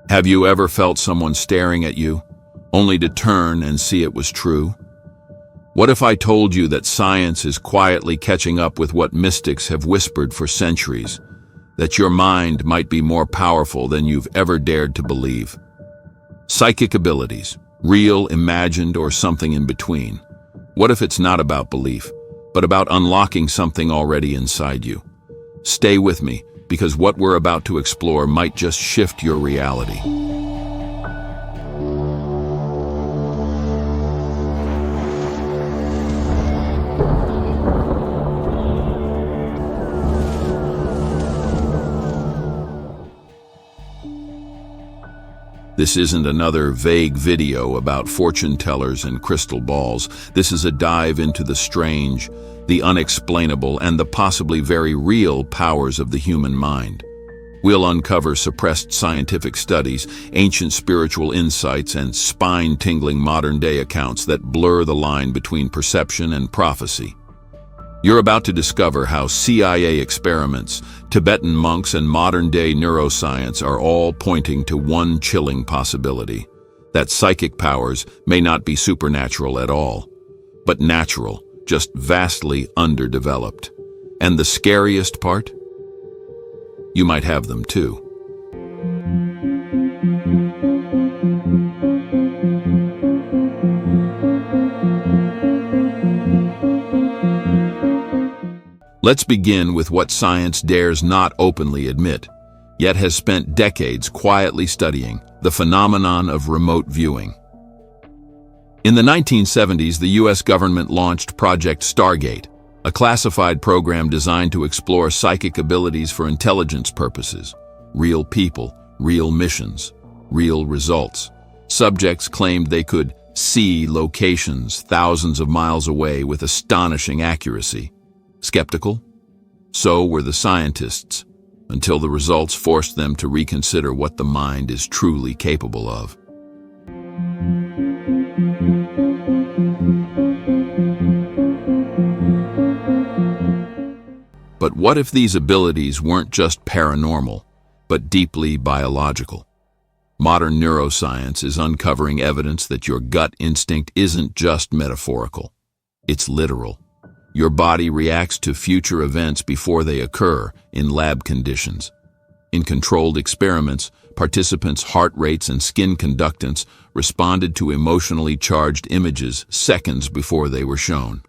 Have you ever felt someone staring at you, only to turn and see it was true? What if I told you that science is quietly catching up with what mystics have whispered for centuries, that your mind might be more powerful than you've ever dared to believe? Psychic abilities, real, imagined, or something in between. What if it's not about belief, but about unlocking something already inside you? Stay with me, because what we're about to explore might just shift your reality. This isn't another vague video about fortune tellers and crystal balls. This is a dive into the strange, the unexplainable, and the possibly very real powers of the human mind. We'll uncover suppressed scientific studies, ancient spiritual insights, and spine-tingling modern-day accounts that blur the line between perception and prophecy. You're about to discover how CIA experiments, Tibetan monks, and modern-day neuroscience are all pointing to one chilling possibility: that psychic powers may not be supernatural at all, but natural, just vastly underdeveloped. And the scariest part? You might have them too. Let's begin with what science dares not openly admit, yet has spent decades quietly studying: the phenomenon of remote viewing. In the 1970s, the US government launched Project Stargate, a classified program designed to explore psychic abilities for intelligence purposes. Real people, real missions, real results. Subjects claimed they could see locations thousands of miles away with astonishing accuracy. Skeptical? So were the scientists, until the results forced them to reconsider what the mind is truly capable of. But what if these abilities weren't just paranormal, but deeply biological? Modern neuroscience is uncovering evidence that your gut instinct isn't just metaphorical. It's literal. Your body reacts to future events before they occur in lab conditions. In controlled experiments, participants' heart rates and skin conductance responded to emotionally charged images seconds before they were shown.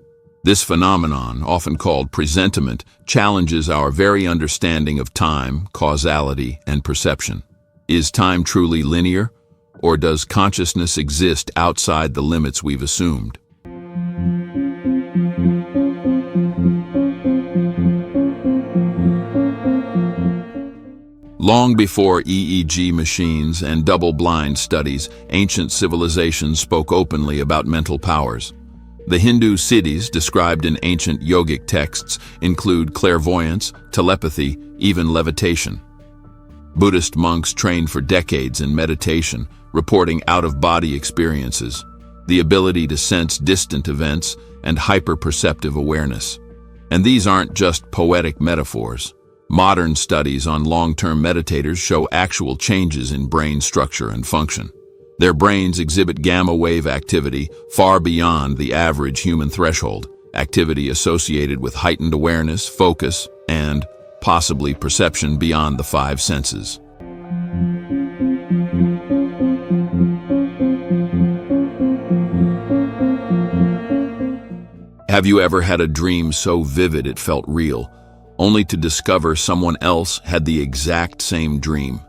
This phenomenon, often called presentiment, challenges our very understanding of time, causality, and perception. Is time truly linear, or does consciousness exist outside the limits we've assumed? Long before EEG machines and double-blind studies, ancient civilizations spoke openly about mental powers. The Hindu siddhis described in ancient yogic texts include clairvoyance, telepathy, even levitation. Buddhist monks trained for decades in meditation, reporting out-of-body experiences, the ability to sense distant events, and hyper-perceptive awareness. And these aren't just poetic metaphors. Modern studies on long-term meditators show actual changes in brain structure and function. Their brains exhibit gamma-wave activity far beyond the average human threshold, activity associated with heightened awareness, focus, and, possibly, perception beyond the five senses. Have you ever had a dream so vivid it felt real, only to discover someone else had the exact same dream?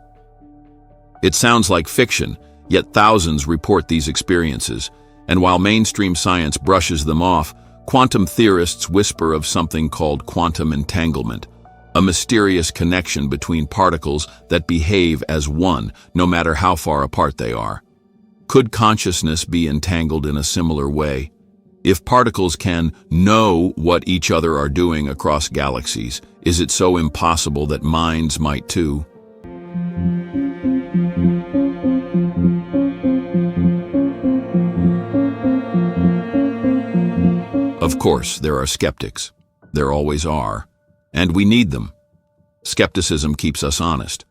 It sounds like fiction, yet thousands report these experiences, and while mainstream science brushes them off, quantum theorists whisper of something called quantum entanglement, a mysterious connection between particles that behave as one, no matter how far apart they are. Could consciousness be entangled in a similar way? If particles can know what each other are doing across galaxies, is it so impossible that minds might too? Of course, there are skeptics. There always are. And we need them. Skepticism keeps us honest.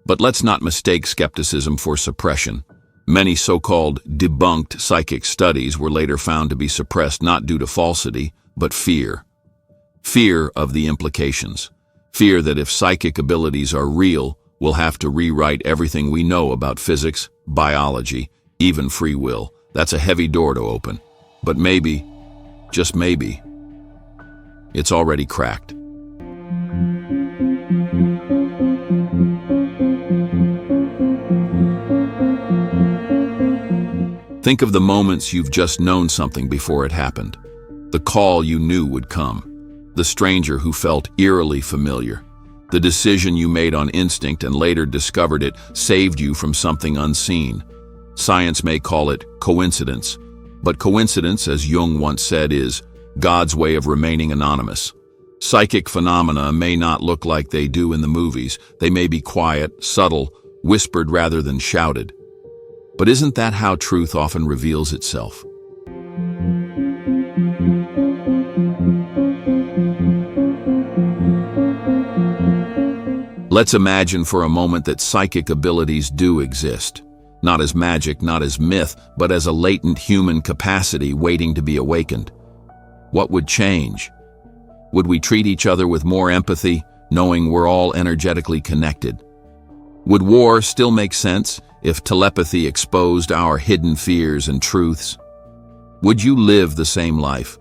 But let's not mistake skepticism for suppression. Many so-called debunked psychic studies were later found to be suppressed not due to falsity, but fear. Fear of the implications. Fear that if psychic abilities are real, we'll have to rewrite everything we know about physics, biology, even free will. That's a heavy door to open. But maybe, just maybe, it's already cracked. Think of the moments you've just known something before it happened. The call you knew would come. The stranger who felt eerily familiar. The decision you made on instinct and later discovered it saved you from something unseen. Science may call it coincidence, but coincidence, as Jung once said, is God's way of remaining anonymous. Psychic phenomena may not look like they do in the movies. They may be quiet, subtle, whispered rather than shouted. But isn't that how truth often reveals itself? Let's imagine for a moment that psychic abilities do exist. Not as magic, not as myth, but as a latent human capacity waiting to be awakened. What would change? Would we treat each other with more empathy, knowing we're all energetically connected? Would war still make sense if telepathy exposed our hidden fears and truths? Would you live the same life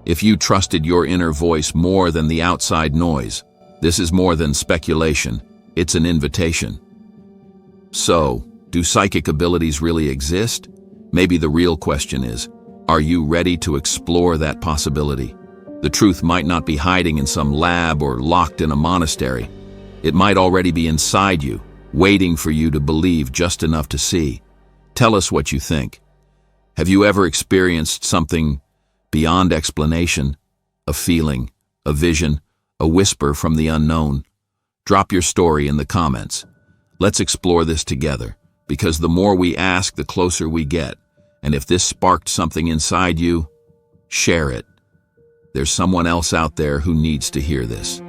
if you trusted your inner voice more than the outside noise? This is more than speculation, it's an invitation. So, do psychic abilities really exist? Maybe the real question is, are you ready to explore that possibility? The truth might not be hiding in some lab or locked in a monastery. It might already be inside you, waiting for you to believe just enough to see. Tell us what you think. Have you ever experienced something beyond explanation? A feeling, a vision, a whisper from the unknown? Drop your story in the comments. Let's explore this together, because the more we ask, the closer we get. And if this sparked something inside you, share it. There's someone else out there who needs to hear this.